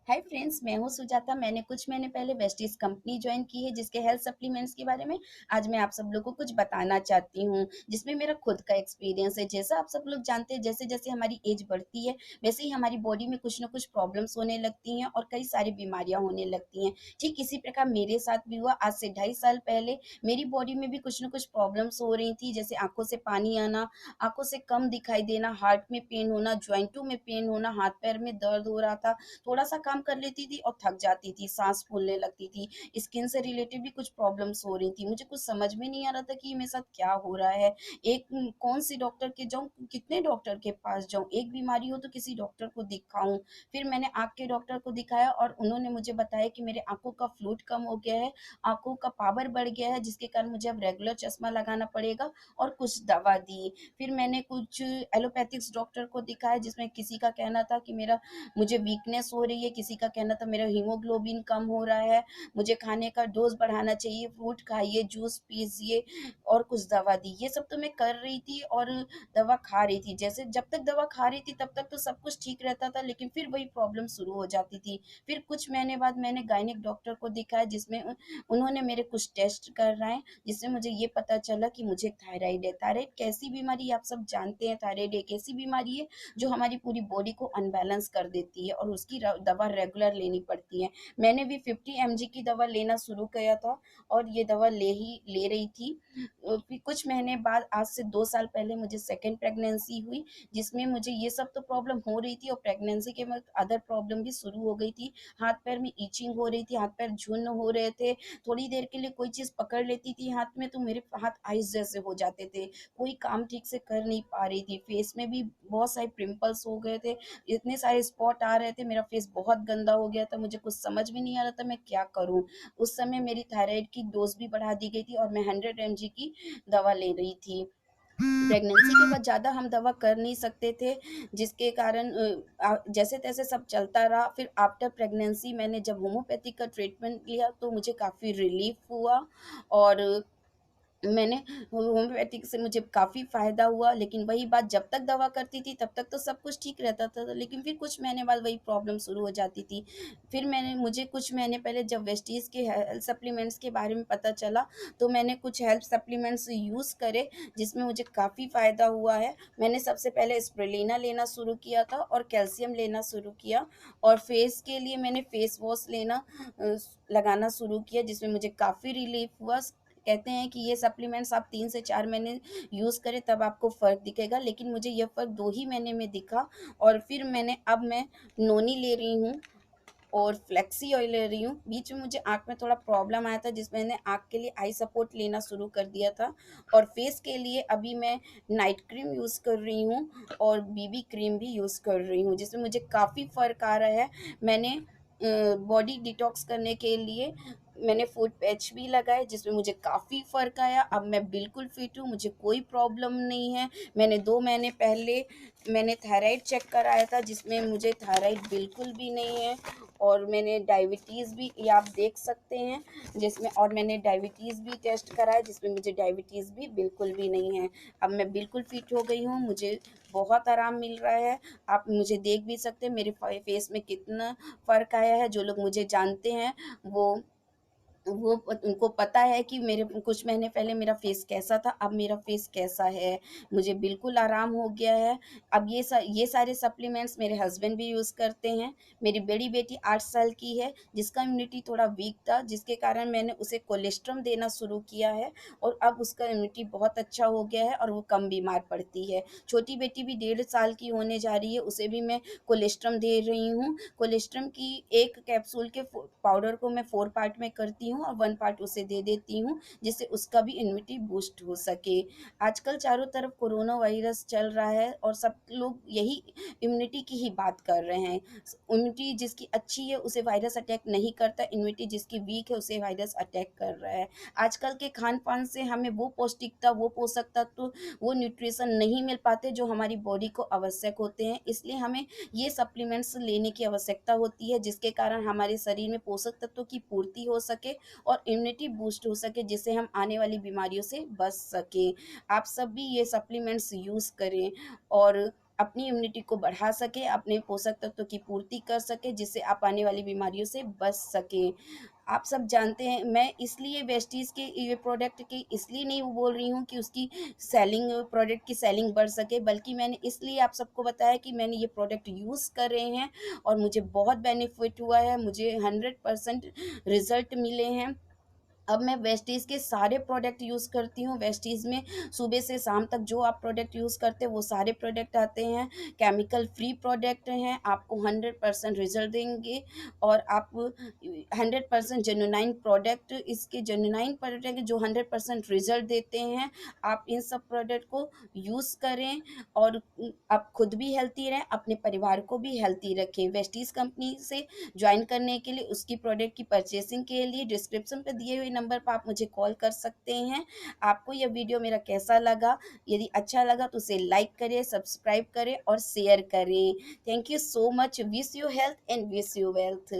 Hi friends, मैं हूँ सुजाता। मैंने कुछ महीने पहले वेस्टीज कंपनी ज्वाइन की है, जिसके हेल्थ सप्लीमेंट्स के बारे में आज मैं आप सब लोगों को कुछ बताना चाहती हूँ, जिसमें मेरा खुद का एक्सपीरियंस है। जैसा आप सब लोग जानते हैं, जैसे जैसे हमारी एज बढ़ती है वैसे ही हमारी बॉडी में कुछ ना कुछ प्रॉब्लम्स होने लगती हैं और कई सारी बीमारियां होने लगती हैं। ठीक इसी प्रकार मेरे साथ भी हुआ। आज से 2.5 साल पहले मेरी बॉडी में भी कुछ ना कुछ प्रॉब्लम्स हो रही थी, जैसे आंखों से पानी आना, आंखों से कम दिखाई देना, हार्ट में पेन होना, ज्वाइंटों में पेन होना, हाथ पैर में दर्द हो रहा था, थोड़ा सा काम कर लेती थी और थक जाती थी, सांस फूलने लगती थी, स्किन से रिलेटेड भी कुछ प्रॉब्लम्स हो रही थी। मुझे कुछ समझ में नहीं आ रहा था कि मेरे साथ क्या हो रहा है। एक कौन सी डॉक्टर के जाऊं, कितने डॉक्टर के पास जाऊं, एक बीमारी हो तो किसी डॉक्टर को दिखाऊं। फिर मैंने आंख के डॉक्टर को दिखाया और उन्होंने मुझे बताया कि मेरे आंखों का फ्लूइड कम हो गया है, आंखों का पावर बढ़ गया है, जिसके कारण मुझे अब रेगुलर चश्मा लगाना पड़ेगा और कुछ दवा दी। फिर मैंने कुछ एलोपैथिक्स डॉक्टर को दिखाया, जिसमें किसी का कहना था कि मेरा मुझे वीकनेस हो रही है, किसी का कहना था मेरा हीमोग्लोबिन कम हो रहा है, मुझे खाने का डोज बढ़ाना चाहिए, फ्रूट खाइए, जूस पीजिए और कुछ दवा दी। ये सब तो मैं कर रही थी और दवा खा रही थी। जैसे जब तक दवा खा रही थी तब तक तो सब कुछ ठीक रहता था, लेकिन फिर वही प्रॉब्लम शुरू हो जाती थी। फिर कुछ महीने बाद मैंने गायनिक डॉक्टर को दिखाया, जिसमें उन्होंने मेरे कुछ टेस्ट कराए, जिससे मुझे ये पता चला कि मुझे थायराइड है। थायराइड कैसी बीमारी आप सब जानते हैं। थायराइड एक ऐसी बीमारी है जो हमारी पूरी बॉडी को अनबैलेंस कर देती है और उसकी दवा रेगुलर लेनी पड़ती है। मैंने भी 50 mg की दवा लेना शुरू किया था और ये दवा ले रही थी। फिर कुछ महीने बाद आज से 2 साल पहले मुझे सेकेंड प्रेगनेंसी हुई, जिसमें मुझे ये सब तो प्रॉब्लम हो रही थी और प्रेगनेंसी के वक्त अदर प्रॉब्लम भी शुरू हो गई थी। हाथ पैर में ईचिंग हो रही थी, हाथ पैर झुन्न हो रहे थे, थोड़ी देर के लिए कोई चीज पकड़ लेती थी हाथ में तो मेरे हाथ आइस जैसे हो जाते थे, कोई काम ठीक से कर नहीं पा रही थी। फेस में भी बहुत सारे पिंपल्स हो गए थे, इतने सारे स्पॉट आ रहे थे, मेरा फेस बहुत गंदा हो गया था। मुझे कुछ समझ में नहीं आ रहा था मैं क्या करूं। उस समय मेरी थायराइड की डोज भी बढ़ा दी गई थी और मैं 100 mg की दवा ले रही थी। प्रेगनेंसी के बाद ज़्यादा हम दवा कर नहीं सकते थे, जिसके कारण जैसे तैसे सब चलता रहा। फिर आफ्टर प्रेगनेंसी मैंने जब होम्योपैथिक का ट्रीटमेंट लिया तो मुझे काफ़ी रिलीफ हुआ और मैंने होम्योपैथिक से मुझे काफ़ी फ़ायदा हुआ। लेकिन वही बात, जब तक दवा करती थी तब तक तो सब कुछ ठीक रहता था, लेकिन फिर कुछ महीने बाद वही प्रॉब्लम शुरू हो जाती थी। फिर मुझे कुछ महीने पहले जब वेस्टीज़ के हेल्थ सप्लीमेंट्स के बारे में पता चला तो मैंने कुछ हेल्थ सप्लीमेंट्स यूज़ करे, जिसमें मुझे काफ़ी फ़ायदा हुआ है। मैंने सबसे पहले स्प्रुलिना लेना शुरू किया था और कैल्शियम लेना शुरू किया, और फेस के लिए मैंने फेस वॉश लगाना शुरू किया, जिसमें मुझे काफ़ी रिलीफ हुआ। कहते हैं कि ये सप्लीमेंट्स आप 3 से 4 महीने यूज़ करें तब आपको फ़र्क दिखेगा, लेकिन मुझे ये फ़र्क 2 ही महीने में दिखा। और फिर मैं नोनी ले रही हूँ और फ्लेक्सी ऑयल ले रही हूँ। बीच में मुझे आँख में थोड़ा प्रॉब्लम आया था, जिसमें मैंने आँख के लिए आई सपोर्ट लेना शुरू कर दिया था। और फेस के लिए अभी मैं नाइट क्रीम यूज़ कर रही हूँ और बीबी क्रीम भी यूज़ कर रही हूँ, जिसमें मुझे काफ़ी फ़र्क आ रहा है। मैंने बॉडी डिटॉक्स करने के लिए मैंने फूड पैच भी लगाए, जिसमें मुझे काफ़ी फ़र्क आया। अब मैं बिल्कुल फिट हूँ, मुझे कोई प्रॉब्लम नहीं है। मैंने 2 महीने पहले मैंने थायराइड चेक कराया था, जिसमें मुझे थायराइड बिल्कुल भी नहीं है। और मैंने डायबिटीज़ भी, ये आप देख सकते हैं, जिसमें और मैंने डायबिटीज़ भी टेस्ट कराया, जिसमें मुझे डायबिटीज़ भी बिल्कुल भी नहीं है। अब मैं बिल्कुल फिट हो गई हूँ, मुझे बहुत आराम मिल रहा है। आप मुझे देख भी सकते हैं मेरे फेस में कितना फ़र्क आया है। जो लोग मुझे जानते हैं वो उनको पता है कि मेरे कुछ महीने पहले मेरा फेस कैसा था, अब मेरा फेस कैसा है। मुझे बिल्कुल आराम हो गया है। अब ये सारे सप्लीमेंट्स मेरे हस्बैंड भी यूज़ करते हैं। मेरी बड़ी बेटी 8 साल की है, जिसका इम्यूनिटी थोड़ा वीक था, जिसके कारण मैंने उसे कोलेस्ट्रम देना शुरू किया है और अब उसका इम्यूनिटी बहुत अच्छा हो गया है और वो कम बीमार पड़ती है। छोटी बेटी भी 1.5 साल की होने जा रही है, उसे भी मैं कोलेस्ट्रम दे रही हूँ। कोलेस्ट्रम की एक कैप्सूल के पाउडर को मैं 4 पार्ट में करती हूँ और 1 पार्ट उसे दे देती हूँ, जिससे उसका भी इम्यूनिटी बूस्ट हो सके। आजकल चारों तरफ कोरोना वायरस चल रहा है और सब लोग यही इम्यूनिटी की ही बात कर रहे हैं। इम्यूनिटी जिसकी अच्छी है उसे वायरस अटैक नहीं करता, इम्यूनिटी जिसकी वीक है उसे वायरस अटैक कर रहा है। आजकल के खान पान से हमें वो पौष्टिकता, वो पोषक तत्व, वो न्यूट्रिशन नहीं मिल पाते जो हमारी बॉडी को आवश्यक होते हैं। इसलिए हमें ये सप्लीमेंट्स लेने की आवश्यकता होती है, जिसके कारण हमारे शरीर में पोषक तत्वों की पूर्ति हो सके और इम्यूनिटी बूस्ट हो सके, जिससे हम आने वाली बीमारियों से बच सकें। आप सब भी ये सप्लीमेंट्स यूज़ करें और अपनी इम्यूनिटी को बढ़ा सकें, अपने पोषक तत्वों की पूर्ति कर सकें, जिससे आप आने वाली बीमारियों से बच सकें। आप सब जानते हैं, मैं इसलिए वेस्टीज़ के ये प्रोडक्ट की इसलिए नहीं बोल रही हूँ कि उसकी सेलिंग, प्रोडक्ट की सेलिंग बढ़ सके, बल्कि मैंने इसलिए आप सबको बताया कि मैंने ये प्रोडक्ट यूज़ कर रहे हैं और मुझे बहुत बेनिफिट हुआ है, मुझे 100% रिज़ल्ट मिले हैं। अब मैं वेस्टीज़ के सारे प्रोडक्ट यूज़ करती हूँ। वेस्टीज़ में सुबह से शाम तक जो आप प्रोडक्ट यूज़ करते हैं वो सारे प्रोडक्ट आते हैं, केमिकल फ्री प्रोडक्ट हैं, आपको 100% रिज़ल्ट देंगे और आप 100% जेन्युइन प्रोडक्ट, इसके जेन्युइन प्रोडक्ट जो 100% रिज़ल्ट देते हैं। आप इन सब प्रोडक्ट को यूज़ करें और आप खुद भी हेल्थी रहें, अपने परिवार को भी हेल्थी रखें। वेस्टीज़ कंपनी से जॉइन करने के लिए, उसकी प्रोडक्ट की परचेसिंग के लिए डिस्क्रिप्शन पे दिए हुए नंबर पर आप मुझे कॉल कर सकते हैं। आपको यह वीडियो मेरा कैसा लगा? यदि अच्छा लगा तो उसे लाइक करें, सब्सक्राइब करें और शेयर करें। Thank you so much. Wish you health and wish you wealth.